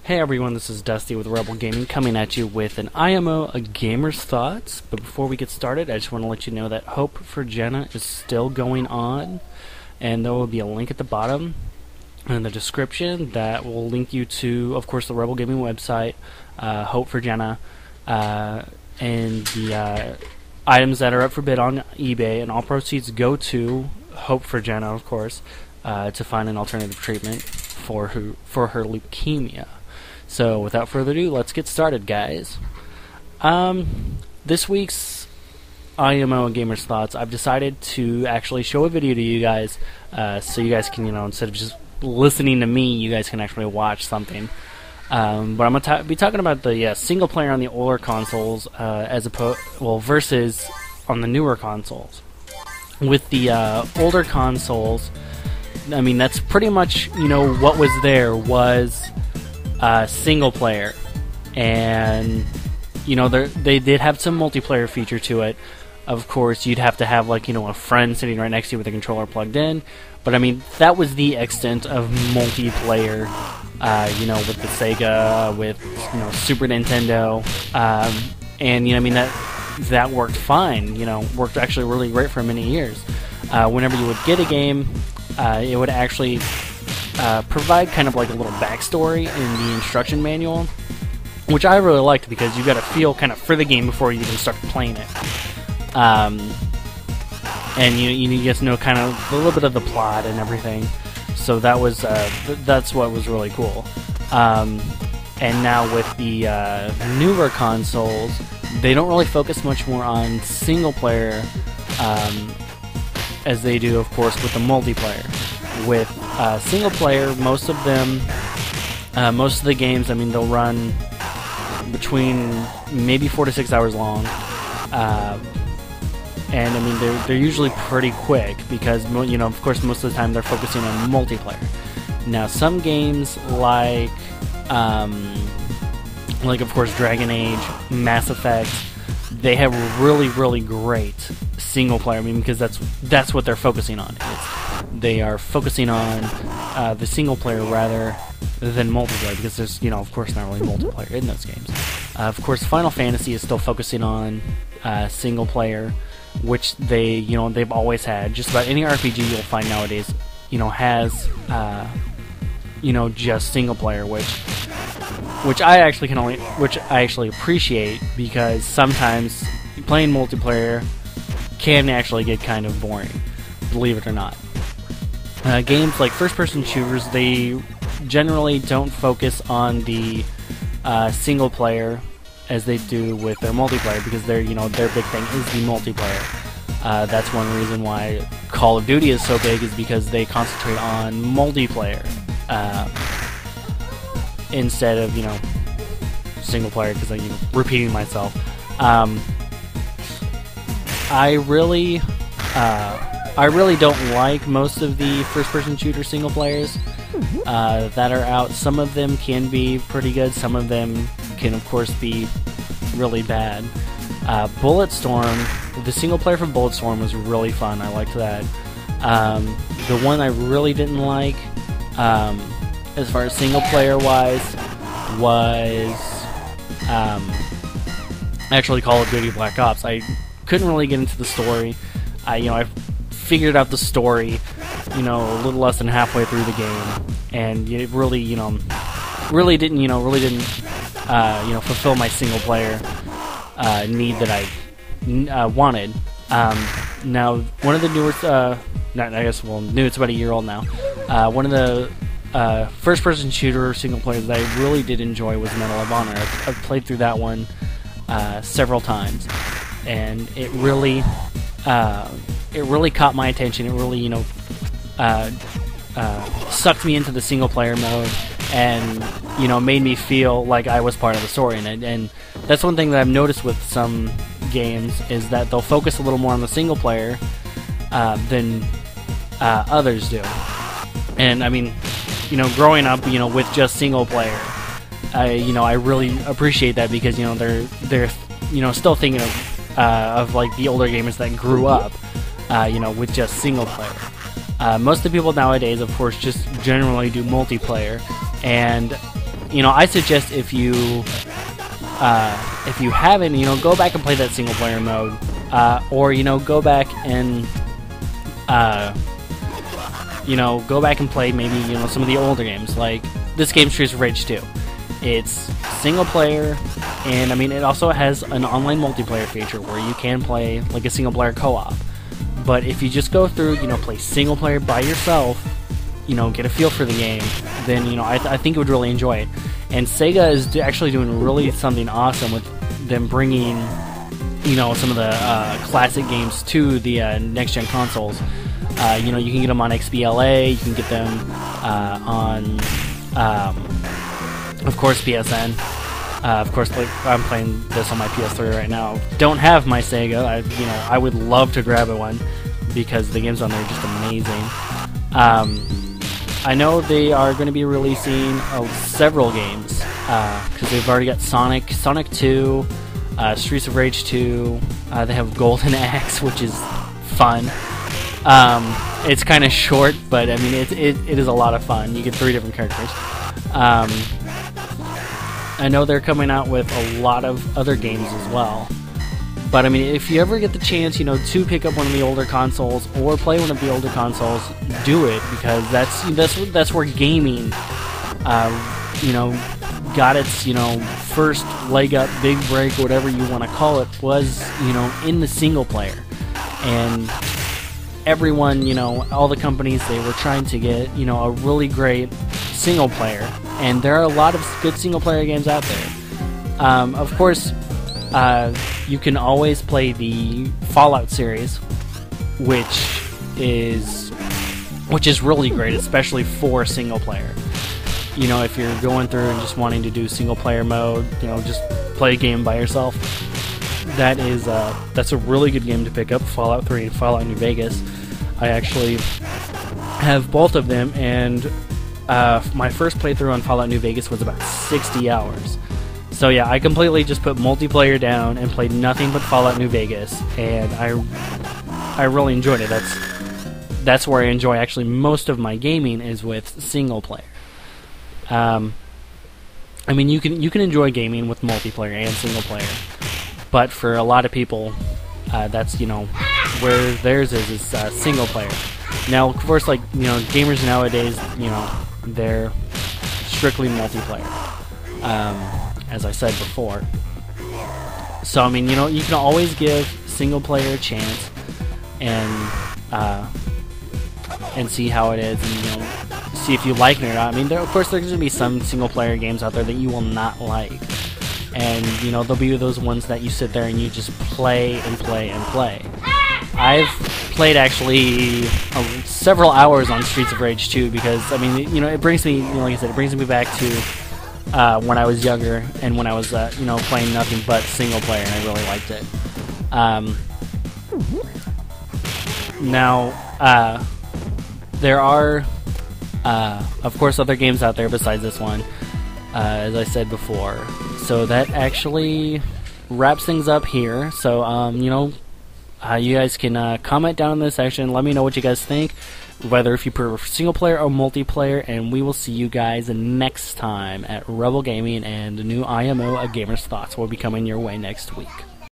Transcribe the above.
Hey everyone, this is Dusty with Rebel Gaming coming at you with an IMO, a gamer's thoughts. But before we get started, I just want to let you know that Hope for Jenna is still going on, and there will be a link at the bottom in the description that will link you to, of course, the Rebel Gaming website, Hope for Jenna, and the items that are up for bid on eBay, and all proceeds go to Hope for Jenna, of course, to find an alternative treatment for her leukemia. So, without further ado, let's get started, guys. This week's IMO and Gamer's Thoughts, I've decided to actually show a video to you guys, so you guys can, instead of just listening to me, you guys can actually watch something. But I'm gonna be talking about the single player on the older consoles, versus on the newer consoles. With the older consoles, I mean, that's pretty much, what was there was single player, and they did have some multiplayer feature to it. Of course, you'd have to have a friend sitting right next to you with a controller plugged in, but I mean that was the extent of multiplayer. With the Sega, with Super Nintendo, and I mean that worked fine. Worked actually really great for many years. Whenever you would get a game, it would actually provide kind of like a little backstory in the instruction manual, which I really liked because you got to feel kind of for the game before you even start playing it. And you get to know kind of a little bit of the plot and everything. So that was that's what was really cool. And now with the newer consoles, they don't really focus much more on single player as they do, of course, with the multiplayer. With single player, most of the games, I mean, they'll run between maybe 4 to 6 hours long, and I mean they're usually pretty quick because of course most of the time they're focusing on multiplayer. Now some games like of course Dragon Age, Mass Effect, they have really great single player. I mean, because that's what they're focusing on. They are focusing on the single player rather than multiplayer, because there's of course not really multiplayer in those games. Of course, Final Fantasy is still focusing on single player, which they've always had. Just about any RPG you'll find nowadays, has just single player, which I actually appreciate, because sometimes playing multiplayer can actually get kind of boring, believe it or not. Games like first-person shooters, they generally don't focus on the single player as they do with their multiplayer, because their big thing is the multiplayer. That's one reason why Call of Duty is so big, is because they concentrate on multiplayer instead of single player. Because I'm repeating myself. I really don't like most of the first-person shooter single players that are out. Some of them can be pretty good. Some of them can, of course, be really bad. Bulletstorm, the single player for Bulletstorm was really fun. I liked that. The one I really didn't like, as far as single player wise, was actually Call of Duty Black Ops. I couldn't really get into the story. I figured out the story, a little less than halfway through the game, and it really, really didn't fulfill my single player need that I wanted. Now, one of the newer, new, it's about a year old now. One of the first-person shooter single players that I really did enjoy was Medal of Honor. I've played through that one several times, and it really caught my attention. It really, sucked me into the single player mode, and made me feel like I was part of the story. And that's one thing that I've noticed with some games, is that they'll focus a little more on the single player than others do. And I mean, growing up, with just single player, I really appreciate that, because they're still thinking of like the older gamers that grew up with just single player. Most of the people nowadays, of course, just generally do multiplayer, and I suggest if you haven't, go back and play that single player mode, or go back and go back and play maybe some of the older games, like this game Streets of Rage 2. It's single player, and I mean it also has an online multiplayer feature where you can play like a single player co-op. But if you just go through, play single player by yourself, get a feel for the game, then I think you would really enjoy it. And Sega is actually doing really something awesome with them bringing some of the classic games to the next gen consoles. You can get them on XBLA, you can get them on of course PSN. Of course, like I'm playing this on my PS3 right now. Don't have my Sega. I would love to grab one because the games on there are just amazing. I know they are going to be releasing several games because they've already got Sonic 2, Streets of Rage 2. They have Golden Axe, which is fun. It's kind of short, but I mean it is a lot of fun. You get 3 different characters. I know they're coming out with a lot of other games as well. But I mean, if you ever get the chance, to pick up one of the older consoles or play one of the older consoles, do it, because that's where gaming, got its first leg up, big break, whatever you want to call it, was in the single player, and everyone, all the companies, they were trying to get a really great single player, and there are a lot of good single player games out there. Of course, you can always play the Fallout series, which is really great, especially for single player. If you're going through and just wanting to do single player mode, just play a game by yourself, that's a really good game to pick up. Fallout 3 and Fallout New Vegas. I actually have both of them, and my first playthrough on Fallout New Vegas was about 60 hours. So yeah, I completely just put multiplayer down and played nothing but Fallout New Vegas, and I really enjoyed it. That's where I enjoy actually most of my gaming, is with single player. I mean, you can enjoy gaming with multiplayer and single player, but for a lot of people, that's where theirs is single player. Now, of course, like gamers nowadays, they're strictly multiplayer. As I said before. So I mean, you can always give single player a chance and see how it is, and see if you like it or not. I mean, of course, there's going to be some single player games out there that you will not like, and there'll be those ones that you sit there and you just play and play and play. I've played actually several hours on Streets of Rage 2 because I mean, it brings me, like I said, it brings me back to when I was younger and when I was, playing nothing but single player, and I really liked it. Now, there are, of course, other games out there besides this one, as I said before. So that actually wraps things up here. So, you guys can comment down in the section. Let me know what you guys think, whether if you prefer single player or multiplayer, and we will see you guys next time at Rebel Gaming, and the new IMO, A Gamer's Thoughts, will be coming your way next week.